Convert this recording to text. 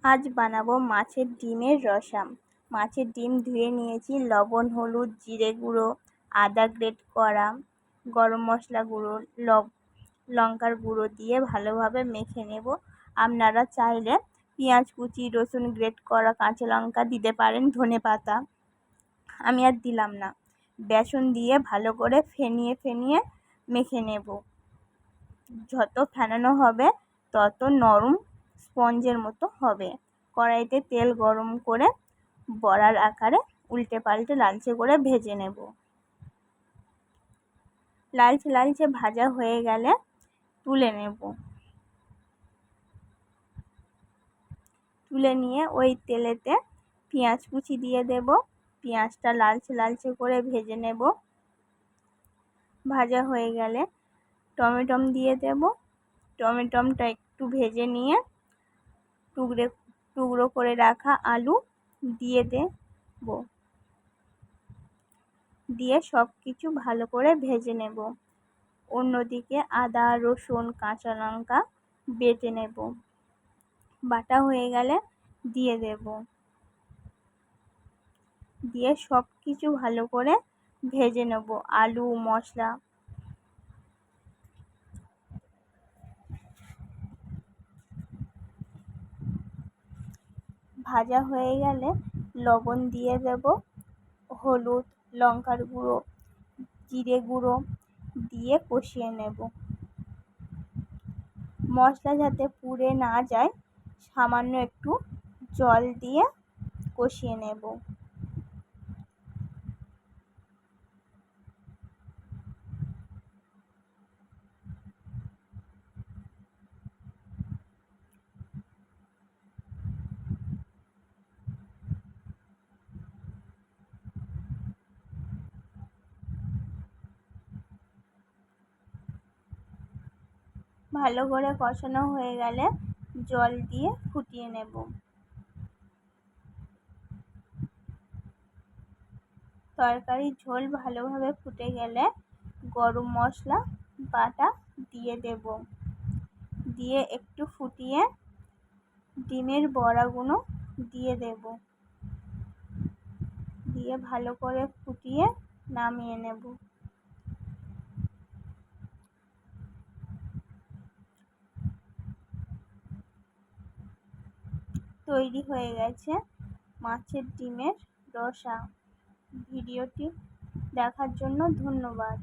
আজ বানাবো মাছের ডিমের রসা। মাছের ডিম ধুয়ে নিয়েছি, লবণ, হলুদ, জিরে গুঁড়ো, আদা গ্রেট করা, গরম মশলা গুঁড়ো, লঙ্কার গুঁড়ো দিয়ে ভালোভাবে মেখে নেব। আপনারা চাইলে পেঁয়াজ কুচি, রসুন গ্রেট করা, কাঁচা লঙ্কা দিতে পারেন, ধনেপাতা। আমি আর দিলাম না। বেসন দিয়ে ভালো করে ফেনিয়ে মেখে নেব। যত ফেনানো হবে তত নরম স্পঞ্জের মতো হবে। কড়াইতে তেল গরম করে বড়ার আকারে উল্টে পাল্টে লালচে করে ভেজে নেব। লালচে ভাজা হয়ে গেলে তুলে নেব। তুলে নিয়ে ওই তেলেতে পেঁয়াজ কুচি দিয়ে দেব। পেঁয়াজটা লালচে করে ভেজে নেব। ভাজা হয়ে গেলে টমেটো দিয়ে দেব। টমেটোটা একটু ভেজে নিয়ে টুকরো করে রাখা আলু দিয়ে দেব। দিয়ে সব কিছু ভালো করে ভেজে নেব। অন্যদিকে আদা, রসুন, কাঁচা লঙ্কা বেটে নেব। বাটা হয়ে গেলে দিয়ে দেব। দিয়ে সব কিছু ভালো করে ভেজে নেব। আলু, মশলা ভাজা হয়ে গেলে লবণ দিয়ে দেব, হলুদ, লঙ্কার গুঁড়ো, জিরে গুঁড়ো দিয়ে কষিয়ে নেব। মশলা যাতে পুড়ে না যায় সামান্য একটু জল দিয়ে কষিয়ে নেব। ভালো করে কষানো হয়ে গেলে জল দিয়ে ফুটিয়ে নেব। তরকারির ঝোল ভালোভাবে ফুটে গেলে গরম মশলা বাটা দিয়ে দেব। দিয়ে একটু ফুটিয়ে ডিমের বড়াগুলো দিয়ে দেব। দিয়ে ভালো করে ফুটিয়ে নামিয়ে নেব। তৈরি হয়ে গেছে মাছের ডিমের রসা। ভিডিওটি দেখার জন্য ধন্যবাদ।